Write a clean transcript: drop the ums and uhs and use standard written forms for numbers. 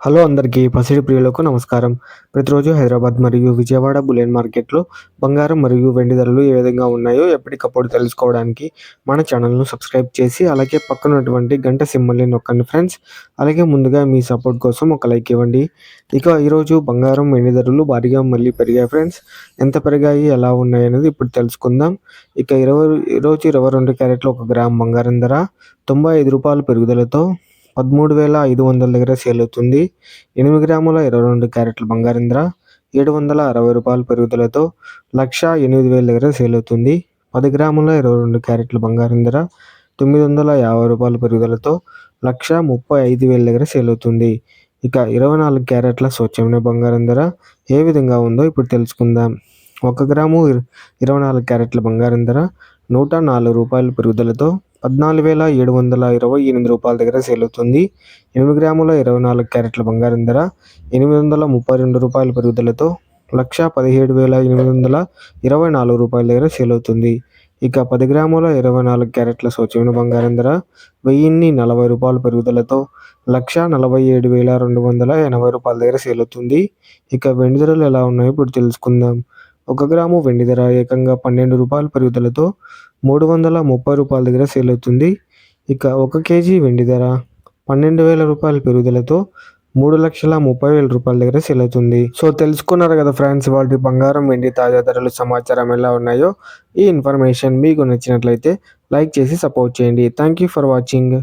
Hello అందరికీ పసిడి ప్రియులకు నమస్కారం. ప్రతిరోజు హైదరాబాద్ మరియు విజయవాడ బులియన్ మార్కెట్‌లో బంగారం మరియు వెండి ధరలు ఏ విధంగా ఉన్నాయో ఎప్పటికప్పుడు తెలుసుకోవడానికి మన ఛానల్‌ను సబ్స్క్రైబ్ చేసి, అలాగే పక్కన ఉన్నటువంటి గంట సింబల్‌ని నొక్కండి ఫ్రెండ్స్. అలాగే ముందుగా మీ సపోర్ట్ కోసం ఒక లైక్ ఇవ్వండి. ఇక ఈరోజు బంగారం, వెండి ధరలు భారీగా మళ్ళీ పెరిగాయి ఫ్రెండ్స్. ఎంత పెరిగాయి, ఎలా ఉన్నాయి అనేది ఇప్పుడు తెలుసుకుందాం. ఇక ఈరోజు 22 క్యారెట్ల 1 గ్రామ్ బంగారం ధర రూ. 95 పెరుగుదలతో 13,500 దగ్గర సేల్ అవుతుంది. 8 గ్రాముల 22 క్యారెట్ల బంగారం ధర రూ. 760 పెరుగుదలతో 1,08,000 దగ్గర సేల్ అవుతుంది. 10 గ్రాముల 22 క్యారెట్ల బంగారం ధర రూ. 950 పెరుగుదలతో 1,35,000 దగ్గర సేల్ అవుతుంది. ఇక 24 క్యారెట్ల స్వచ్ఛమైన బంగారం ధర ఏ విధంగా ఉందో ఇప్పుడు తెలుసుకుందాం. 1 గ్రాము 24 క్యారెట్ల బంగారం ధర రూ. 104 పెరుగుదలతో రూ. 14,728 దగ్గర సేల్ అవుతుంది. 8 గ్రాముల 24 క్యారెట్ల బంగారం ధర రూ. 832 పెరుగుదలతో 1,17,824 దగ్గర సేల్ అవుతుంది. ఇక 10 గ్రాముల 24 క్యారెట్ల స్వచ్ఛమైన బంగారం ధర రూ. 1,040 పెరుగుదలతో 1,47,280 దగ్గర సేల్ అవుతుంది. ఇక వెండి ధరలు ఎలా ఉన్నాయో ఇప్పుడు తెలుసుకుందాం. 1 గ్రాము వెండి ధర ఏకంగా రూ. 12 పెరుగుదలతో రూ. 330 దగ్గర సేల్ అవుతుంది. ఇక 1 కేజీ వెండి ధర రూ. 12,000 పెరుగుదలతో రూ. 3,30,000 దగ్గర సేల్ అవుతుంది. సో తెలుసుకున్నారు కదా ఫ్రెండ్స్, వాటి బంగారం, వెండి తాజా ధరలు సమాచారం ఎలా ఉన్నాయో. ఈ ఇన్ఫర్మేషన్ మీకు నచ్చినట్లయితే లైక్ చేసి సపోర్ట్ చేయండి. Thank you for watching.